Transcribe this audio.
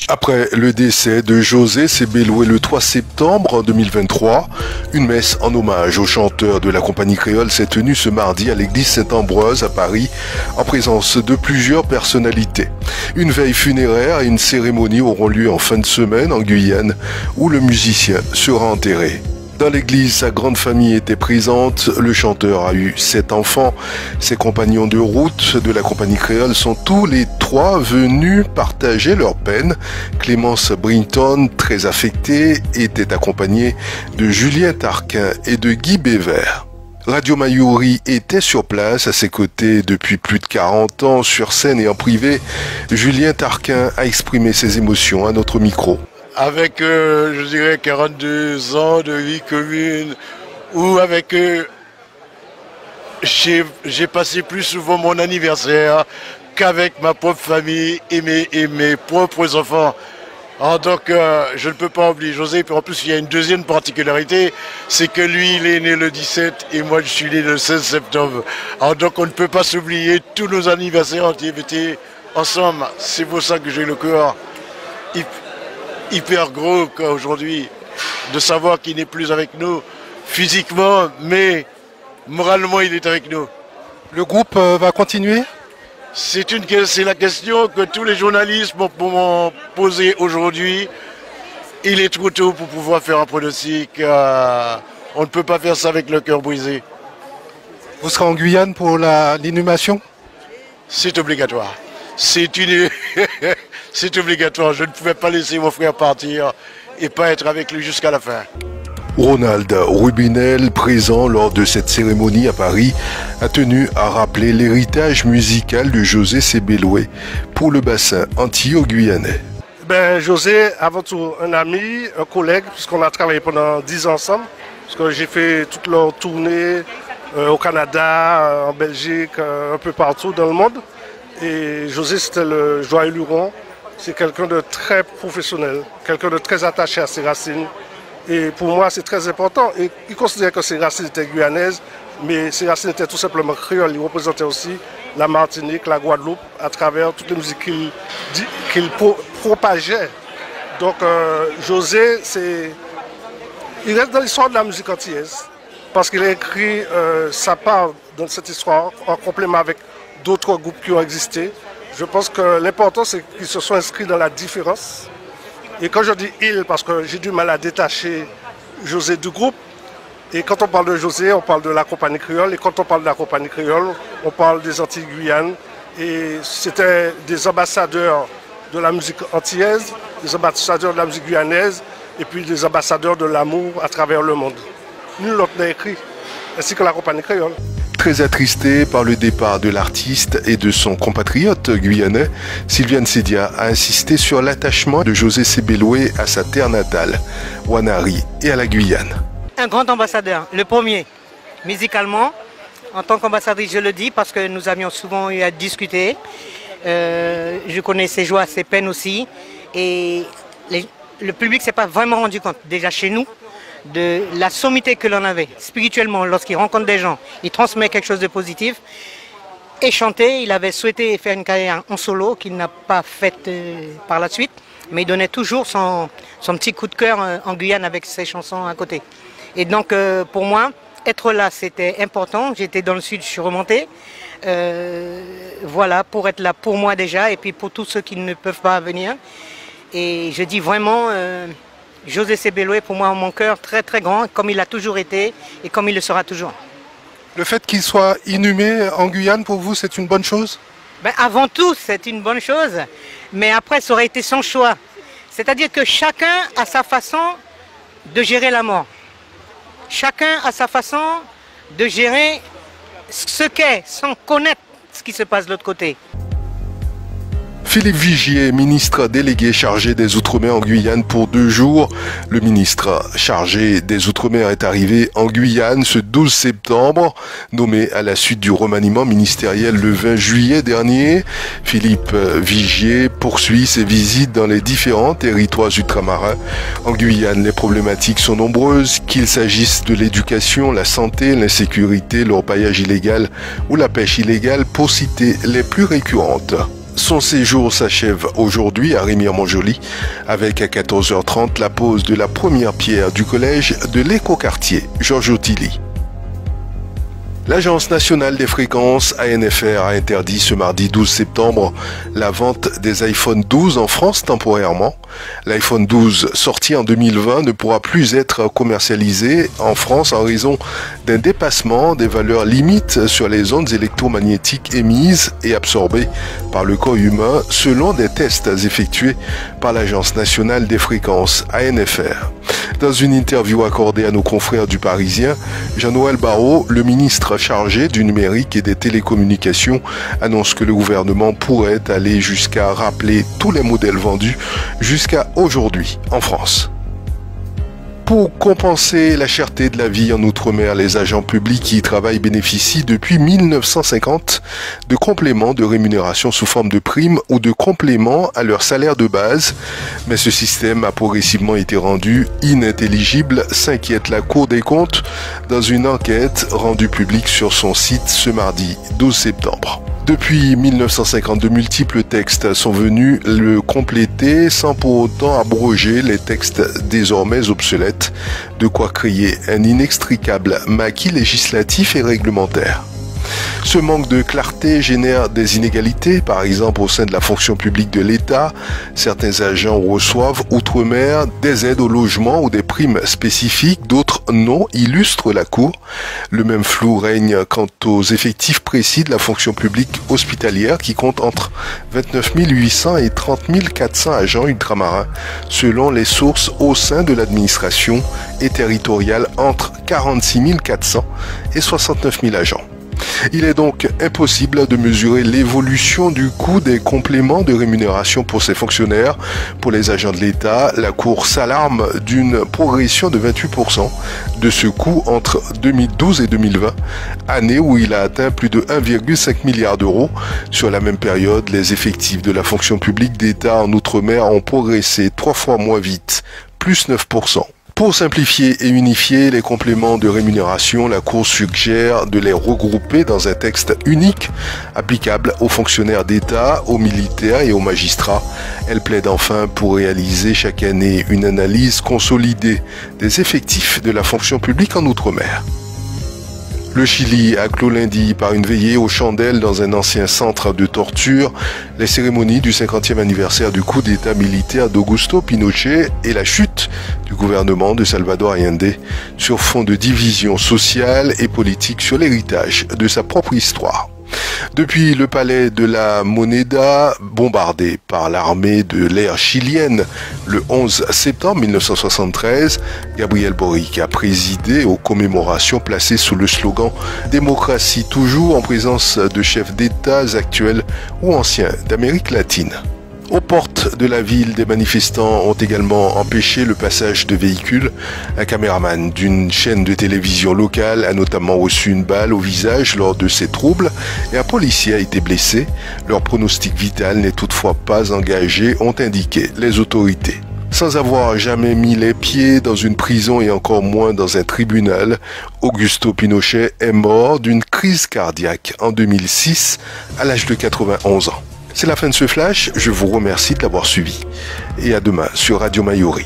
Après le décès de José Sebeloué le 3 septembre 2023, une messe en hommage au chanteur de la compagnie créole s'est tenue ce mardi à l'église Saint-Ambroise à Paris, en présence de plusieurs personnalités. Une veille funéraire et une cérémonie auront lieu en fin de semaine en Guyane, où le musicien sera enterré. Dans l'église, sa grande famille était présente. Le chanteur a eu 7 enfants. Ses compagnons de route de la compagnie créole sont tous les 3 venus partager leur peine. Clémence Brinton, très affectée, était accompagnée de Julien Tarquin et de Guy Bévert. Radio Mayuri était sur place à ses côtés depuis plus de 40 ans, sur scène et en privé. Julien Tarquin a exprimé ses émotions à notre micro. Avec, je dirais, 42 ans de vie commune, où avec eux, j'ai passé plus souvent mon anniversaire qu'avec ma propre famille et mes propres enfants. Alors donc, je ne peux pas oublier José. Puis en plus, il y a une deuxième particularité, c'est que lui, il est né le 17 et moi, je suis né le 16 septembre. Alors donc, on ne peut pas s'oublier, tous nos anniversaires ont été ensemble. C'est pour ça que j'ai le cœur hyper gros aujourd'hui, de savoir qu'il n'est plus avec nous physiquement, mais moralement il est avec nous. Le groupe va continuer? C'est la question que tous les journalistes m'ont posée aujourd'hui. Il est trop tôt pour pouvoir faire un pronostic. On ne peut pas faire ça avec le cœur brisé. Vous serez en Guyane pour l'inhumation? C'est obligatoire. C'est obligatoire. Je ne pouvais pas laisser mon frère partir et pas être avec lui jusqu'à la fin. Ronald Rubinel, présent lors de cette cérémonie à Paris, a tenu à rappeler l'héritage musical de José Sebeloué pour le bassin antillais-guyanais. José, avant tout, un ami, un collègue, puisqu'on a travaillé pendant 10 ans ensemble, parce que j'ai fait toute leur tournée au Canada, en Belgique, un peu partout dans le monde. Et José, c'était le joyeux luron. C'est quelqu'un de très professionnel, quelqu'un de très attaché à ses racines. Et pour moi, c'est très important. Et il considérait que ses racines étaient guyanaises, mais ses racines étaient tout simplement créoles. Il représentait aussi la Martinique, la Guadeloupe, à travers toutes les musiques qu'il propageait. Donc José, il reste dans l'histoire de la musique antillaise, parce qu'il a écrit sa part dans cette histoire en complément avec d'autres groupes qui ont existé. Je pense que l'important, c'est qu'ils se soient inscrits dans la différence. Et quand je dis « il », parce que j'ai du mal à détacher José du groupe, et quand on parle de José, on parle de la compagnie créole, et quand on parle de la compagnie créole, on parle des Antilles-Guyane, et c'était des ambassadeurs de la musique antillaise, des ambassadeurs de la musique guyanaise, et puis des ambassadeurs de l'amour à travers le monde. Nul autre n'a écrit, ainsi que la compagnie créole. Très attristé par le départ de l'artiste et de son compatriote guyanais, Sylviane Sedia a insisté sur l'attachement de José Sebeloué à sa terre natale, Wanari, et à la Guyane. Un grand ambassadeur, le premier, musicalement. En tant qu'ambassadrice, je le dis parce que nous avions souvent eu à discuter. Je connais ses joies, ses peines aussi. Et le public ne s'est pas vraiment rendu compte, déjà chez nous, de la sommité que l'on avait spirituellement lorsqu'il rencontre des gens, il transmet quelque chose de positif. Et chanter, il avait souhaité faire une carrière en solo qu'il n'a pas faite par la suite, mais il donnait toujours son petit coup de cœur en Guyane avec ses chansons à côté. Et donc pour moi, être là c'était important. J'étais dans le sud, je suis remontée. Voilà, pour être là pour moi déjà et puis pour tous ceux qui ne peuvent pas venir. Et je dis vraiment... José Sebeloué, pour moi, en mon cœur, très très grand, comme il a toujours été et comme il le sera toujours. Le fait qu'il soit inhumé en Guyane, pour vous, c'est une bonne chose? Avant tout, c'est une bonne chose, mais après, ça aurait été son choix. C'est-à-dire que chacun a sa façon de gérer la mort. Chacun a sa façon de gérer ce qu'est, sans connaître ce qui se passe de l'autre côté. Philippe Vigier, ministre délégué chargé des Outre-mer en Guyane pour 2 jours. Le ministre chargé des Outre-mer est arrivé en Guyane ce 12 septembre, nommé à la suite du remaniement ministériel le 20 juillet dernier. Philippe Vigier poursuit ses visites dans les différents territoires ultramarins. En Guyane, les problématiques sont nombreuses, qu'il s'agisse de l'éducation, la santé, l'insécurité, l'orpaillage illégal ou la pêche illégale, pour citer les plus récurrentes. Son séjour s'achève aujourd'hui à Remire-Montjoly avec à 14h30 la pose de la première pierre du collège de l'écoquartier Georges Ottilie. L'Agence nationale des fréquences ANFR a interdit ce mardi 12 septembre la vente des iPhone 12 en France temporairement. L'iPhone 12 sorti en 2020 ne pourra plus être commercialisé en France en raison d'un dépassement des valeurs limites sur les ondes électromagnétiques émises et absorbées par le corps humain selon des tests effectués par l'Agence nationale des fréquences ANFR. Dans une interview accordée à nos confrères du Parisien, Jean-Noël Barrot, le ministre chargé du numérique et des télécommunications, annonce que le gouvernement pourrait aller jusqu'à rappeler tous les modèles vendus jusqu'à aujourd'hui en France. Pour compenser la cherté de la vie en Outre-mer, les agents publics qui y travaillent bénéficient depuis 1950 de compléments de rémunération sous forme de primes ou de compléments à leur salaire de base. Mais ce système a progressivement été rendu inintelligible, s'inquiète la Cour des comptes dans une enquête rendue publique sur son site ce mardi 12 septembre. Depuis 1950, de multiples textes sont venus le compléter sans pour autant abroger les textes désormais obsolètes, de quoi créer un inextricable maquis législatif et réglementaire. Ce manque de clarté génère des inégalités, par exemple au sein de la fonction publique de l'État. Certains agents reçoivent outre-mer des aides au logement ou des primes spécifiques, d'autres non, illustre la Cour. Le même flou règne quant aux effectifs précis de la fonction publique hospitalière qui compte entre 29 800 et 30 400 agents ultramarins, selon les sources au sein de l'administration et territoriale entre 46 400 et 69 000 agents. Il est donc impossible de mesurer l'évolution du coût des compléments de rémunération pour ces fonctionnaires. Pour les agents de l'État, la Cour s'alarme d'une progression de 28% de ce coût entre 2012 et 2020, année où il a atteint plus de 1,5 milliard d'euros. Sur la même période, les effectifs de la fonction publique d'État en Outre-mer ont progressé 3 fois moins vite, plus 9%. Pour simplifier et unifier les compléments de rémunération, la Cour suggère de les regrouper dans un texte unique, applicable aux fonctionnaires d'État, aux militaires et aux magistrats. Elle plaide enfin pour réaliser chaque année une analyse consolidée des effectifs de la fonction publique en Outre-mer. Le Chili a clos lundi par une veillée aux chandelles dans un ancien centre de torture les cérémonies du 50e anniversaire du coup d'État militaire d'Augusto Pinochet et la chute du gouvernement de Salvador Allende sur fond de division sociale et politique sur l'héritage de sa propre histoire. Depuis le palais de la Moneda, bombardé par l'armée de l'air chilienne le 11 septembre 1973, Gabriel Boric a présidé aux commémorations placées sous le slogan « Démocratie toujours » en présence de chefs d'État actuels ou anciens d'Amérique latine. Aux portes de la ville, des manifestants ont également empêché le passage de véhicules. Un caméraman d'une chaîne de télévision locale a notamment reçu une balle au visage lors de ces troubles et un policier a été blessé. Leur pronostic vital n'est toutefois pas engagé, ont indiqué les autorités. Sans avoir jamais mis les pieds dans une prison et encore moins dans un tribunal, Augusto Pinochet est mort d'une crise cardiaque en 2006 à l'âge de 91 ans. C'est la fin de ce flash, je vous remercie de l'avoir suivi et à demain sur Radio Mayuri.